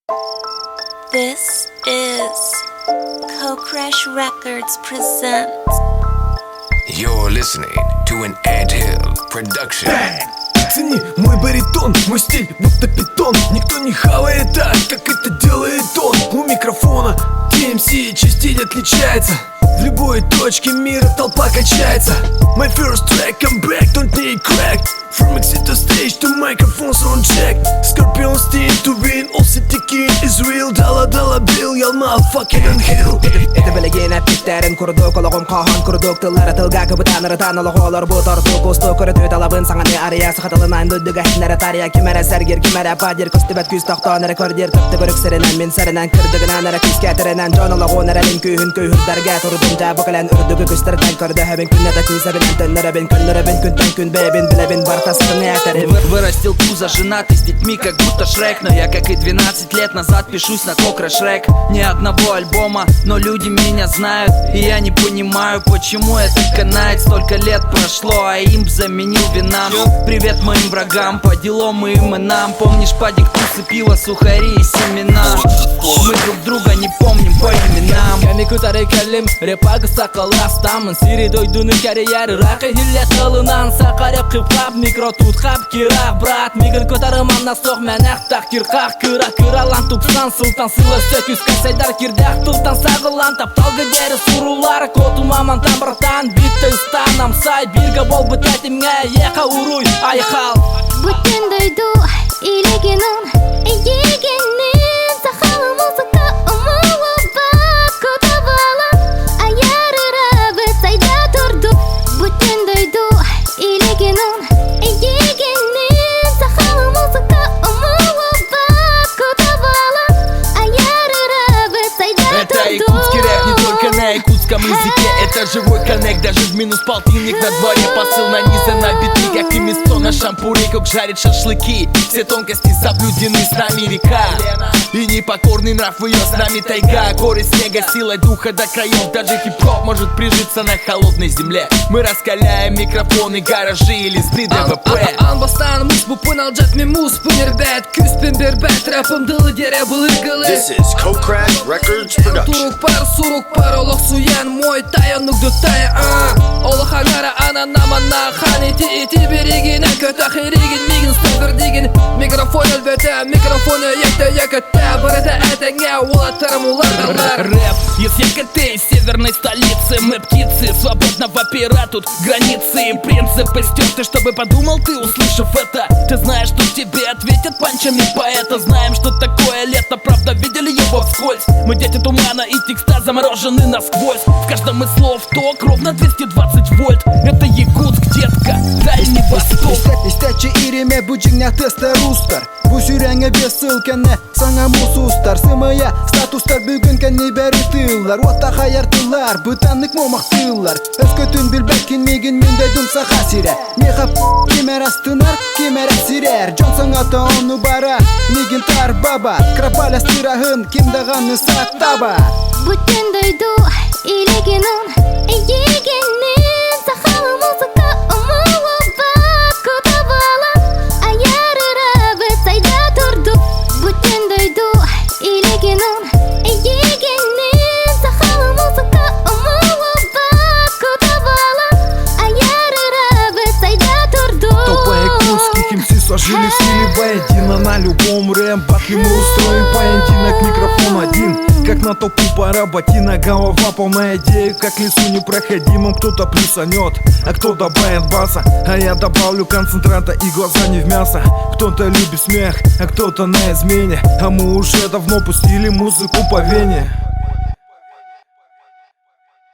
This is Co-Crash Records presents. You're listening to an Anthill production. Цени мой баритон, мой стиль будто питон. Никто не хавает так, как это делает он. У микрофона TMC частей отличается. В любой точке мира толпа качается. My first track, I'm back, don't need crack. From exit to stage to microphone sound check. Scorpion steam to win, all city king is real. Dollar bill, y'all motherfucking Anthill. Это білеген әппеттерін күрдік, олығым қаған күрдік. Тыллары тылға көбітаныры танылық олар бұтардық. Осты көрді талабын саңаны ариясы қатылынан дөдігі әтінәрі тария. Кемәрі сәргер, кемәрі падер, күстібәт күз тақтан әрі көрдер. Күпті көрік сірінен, мен сірінен кірдігінен әрі күз кәтірінен. Жонылық он әрәлін күйін күйірдерге тұрдым. Жабы кілін үрдігі күстірден көрді. Әбін күннеді күзәбінен түннірі күннірі күнтен күн бәбін біләбін бартасығын әтірі. Вырастил пузо, женатый с детьми, как будто Шрек. Но я, как и 12 лет назад, пишусь на Co-Crash Rec. Ни одного альбома, но люди меня знают. И я не понимаю, почему это канает. Столько лет прошло, а имп заменил винам. Привет моим врагам, по делам им и нам. Помнишь, падик, тусы, пиво, сухари и семена. Мы друг друга не помним по именам. Кәне көтәрі кәлім, репагы сақыластамын. Сири дойдуны кәрiyәрі рақы хилле қылынан. Сақарып қыпқап, микро тұтқап кирақ. Брат, мигін көтәрім амна соқ мәнәқ тақ кирқақ. Кыралан тұпсан сылтан сылы сөкіз кәсәйдар кирдәқ тұлтан сағылан. Таптал гөдері сұрулар, котумаман тамбыртан. Битті ұстанам сай, бірге бол бұтәтімге еқа ұруй айқал. Бүтін дойду илегенін, егенін сақалы музыка ұмылы бақ көтіп алам. Аярыра біз айда тұрду. Бүтін дойду илегенін, егенін сақалы музыка ұмылы бақ көтіп алам. Аярыра біз айда тұрду. Это якутский рэп не только на якутском языке. Это живой коннект, даже в минус полтинник на дворе. Посыл нанизан на биты, как и мясо на шампуре. Как жарит шашлыки, все тонкости соблюдены, с нами река. И непокорный нрав ее, с нами тайга. Горы снега, сила духа до краев. Даже хип-хоп может прижиться на холодной земле. Мы раскаляем микрофоны, гаражи и листы ДВП. Анбастан мұс бұпын алжат мен мұс бұнер бәт. Күспен бер бәт, рэпым дылы дере бұл іргілі. This is Co-Crash Records production. Турук пар, сурук пар, олық суян мой тая нүгді тая. Олық аңара ананамана хан ити берегенен көті ақиреген меген стығыр деген. Микрофон әлбәті, микрофоны екті Біріті әтіңе олаттырым олардылар. Рэп из Якоты, северной столицы. Мы птицы, свободно вопера тут границы. Принципы стерты, чтобы подумал ты, услышав это. Ты знаешь, что тебе ответят панчами поэта. Знаем, что такое лето, правда видели его вскользь. Мы дети тумана и текста заморожены насквозь. В каждом из слов ток ровно 220 вольт. Это Якутск, детка, Дальний Восток. Истече иреме бүджіңне тесті рустар. Бұ жүрәңе бес сылкәне саңа мұсустар. Сымыя статустар бүгін кәне бәрі тыллар. Отта қайартылар, бұтанлық момақтылар. Өскөтін білбәкін меген менде дүмса қасире. Меқап кемер астынар, кемер әсірер. Джонсон ата оны бара, меген тар баба. Крапаля стырағын, кемдағаны сақтаба. Бүтін дойду илегенін, егенін сақалы музыка ұмылы бақ көтіп алам. Аярыра біз айда тұрду. Бүтін дойду илегенін, егенін сақалы музыка ұмылы бақ көтіп алам. Аярыра біз айда тұрду. Толпа якутских МС сложили в стиле воедино. На любом рэп-батле мы устроим поединок. Микрофон один, как на толпу поработина. Голова полная идеи, как лесу непроходимым. Кто-то плюсанет, а кто добавит баса. А я добавлю концентрата и глаза не в мясо. Кто-то любит смех, а кто-то на измене. А мы уже давно пустили музыку по вене.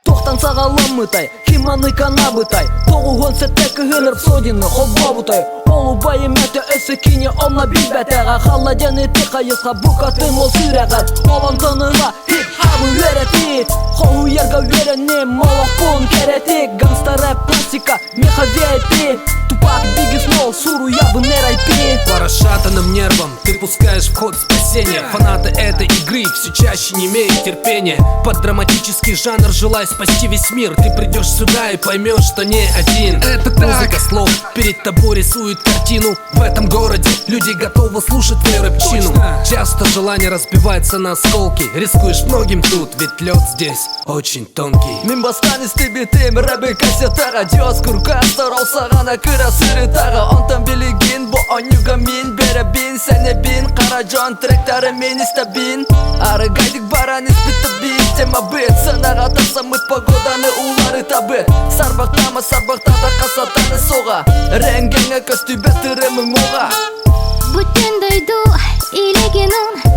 Тоқтан сағалам мұтай, киманы кана бұтай. Тоғуғын сәттәкі ғыныр содины қолба бұтай. Олу байым әті өсі кіне олна білбәтәға. Халладяны тіқайысқа бұқатын ол сүрәғат. Олан тыныға хип-хабы веретит. Хоу ерға верене молақ бұн керетик. Гангста рэп классика, меха VIP. пак, Biggie Small, Суру ябын R.I.P. По расшатанным нервам ты пускаешь в ход спасения. Фанаты этой игры все чаще не имеют терпения. Под драматический жанр желая спасти весь мир, ты придешь сюда и поймешь, что не один. Это музыка слов перед тобой рисует картину. В этом городе люди готовы слушать твою рэпчину. Часто желание разбивается на осколки. Рискуешь многим тут, ведь лед здесь очень тонкий. Мен бастан истебетем рэбі кассетаға Диоскурға старалса ғана кіра сырытаға Онтан билеген бұ онюға мен беребин Сәне бин қаражан тректары мен истебин Ары гайдик баран испиті бин Тема бет санаға тасамыт погоданы улары табыт Сарбақтама сарбақтада қасатаны соға Рәнгеңе көстүбет тірімің оға Бүтін дойду илеген он